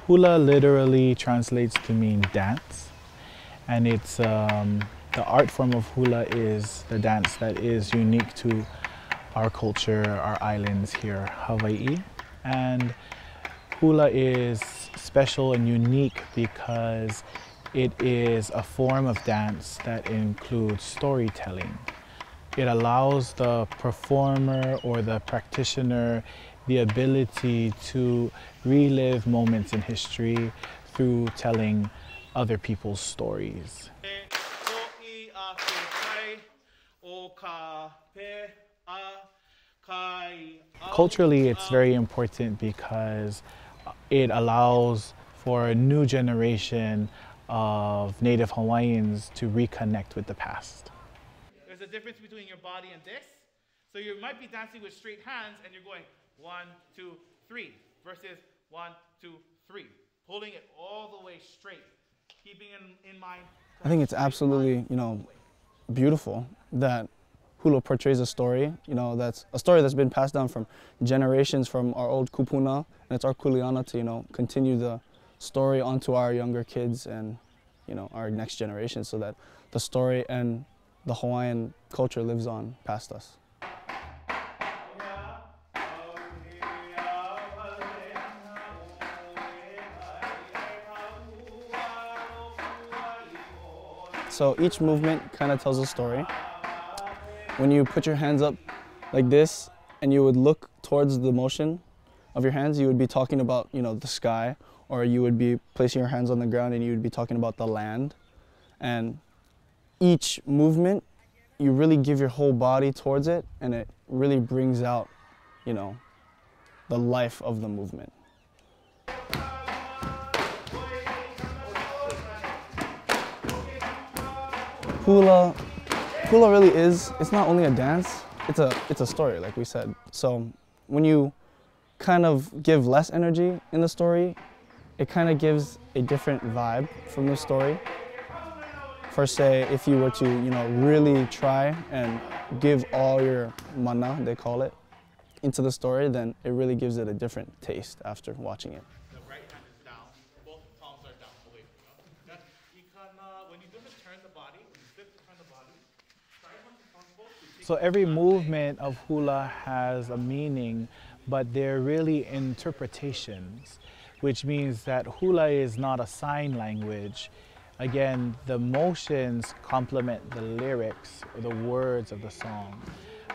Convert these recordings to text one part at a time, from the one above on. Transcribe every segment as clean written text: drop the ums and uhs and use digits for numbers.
Hula literally translates to mean dance, and it's the art form of hula is the dance that is unique to our culture, our islands here, Hawaii. And hula is special and unique because it is a form of dance that includes storytelling. It allows the performer or the practitioner the ability to relive moments in history through telling other people's stories. Culturally, it's very important because it allows for a new generation of Native Hawaiians to reconnect with the past. There's a difference between your body and this. So you might be dancing with straight hands and you're going 1, 2, 3 versus 1, 2, 3. Pulling it all the way straight, keeping in mind. I think it's absolutely, beautiful that hula portrays a story, that's a story that's been passed down from generations from our old kupuna, and it's our kuleana to, continue the story onto our younger kids and, our next generation so that the story and the Hawaiian culture lives on past us. So each movement kind of tells a story. When you put your hands up like this and you would look towards the motion of your hands, you would be talking about, the sky, or you would be placing your hands on the ground and you would be talking about the land. And each movement, you really give your whole body towards it, and it really brings out, the life of the movement. Hula really is, it's not only a dance, it's a story, like we said. So when you kind of give less energy in the story, it kind of gives a different vibe from the story. For say, if you were to, really try and give all your mana, they call it, into the story, then it really gives it a different taste after watching it. The right hand is down, both palms are down away from you. When you do the turn the body, when you flip to turn the body, try as much as possible to So every movement of hula has a meaning, but they're really interpretations, which means that hula is not a sign language. Again, the motions complement the lyrics or the words of the song.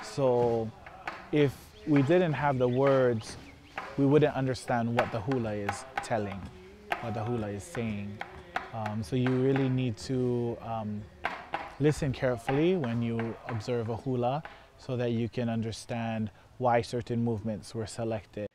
So if we didn't have the words, we wouldn't understand what the hula is telling, what the hula is saying. So you really need to listen carefully when you observe a hula so that you can understand why certain movements were selected.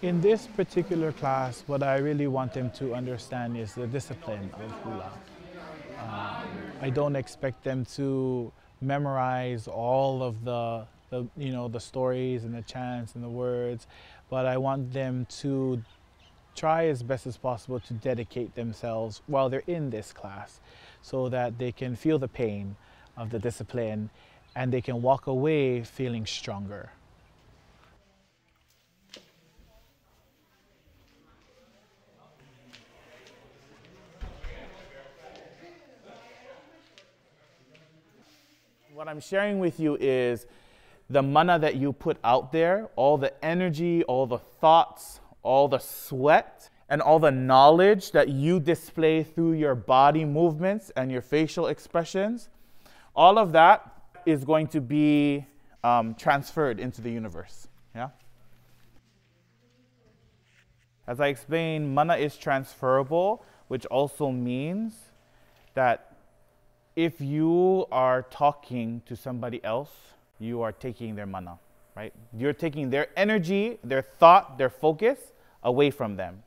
In this particular class, what I really want them to understand is the discipline of hula. I don't expect them to memorize all of the stories and the chants and the words, but I want them to try as best as possible to dedicate themselves while they're in this class so that they can feel the pain of the discipline and they can walk away feeling stronger. What I'm sharing with you is the mana that you put out there, all the energy, all the thoughts, all the sweat, and all the knowledge that you display through your body movements and your facial expressions. All of that is going to be transferred into the universe. Yeah? As I explained, mana is transferable, which also means that if you are talking to somebody else, you are taking their mana, right? You're taking their energy, their thought, their focus away from them.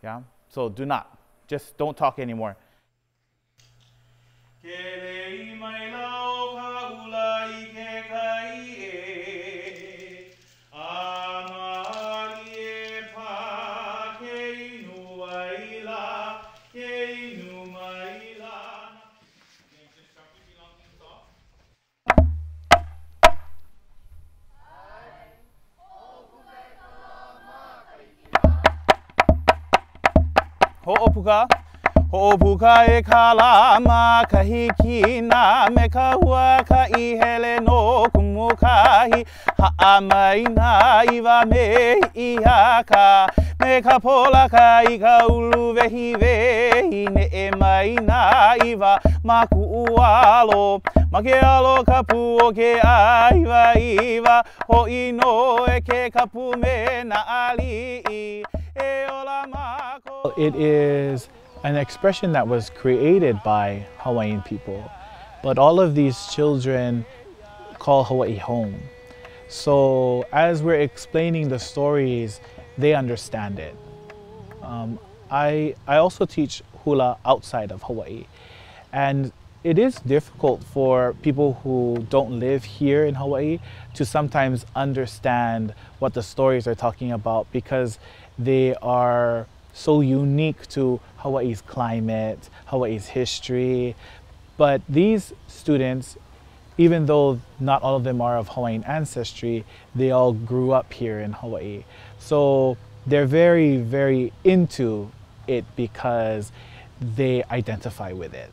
Yeah? So do not. Just don't talk anymore. Ho'opuka, ho'opuka e kalama kahiki na me kahua ka ihele no kumu kahi ha'amai na iwa me iaka me ka pola ka I ka ulu vehi vehi ne e mai na iwa maku ualo ma ke alo kapu o ke aiwa iwa ho'i no e ke kapu me na ali'i e ola mako. It is an expression that was created by Hawaiian people, but all of these children call Hawaii home. So as we're explaining the stories, they understand it. I also teach hula outside of Hawaii, and it is difficult for people who don't live here in Hawaii to sometimes understand what the stories are talking about because they are so unique to Hawaii's climate, Hawaii's history. But these students, even though not all of them are of Hawaiian ancestry, they all grew up here in Hawaii. So they're very, very into it because they identify with it.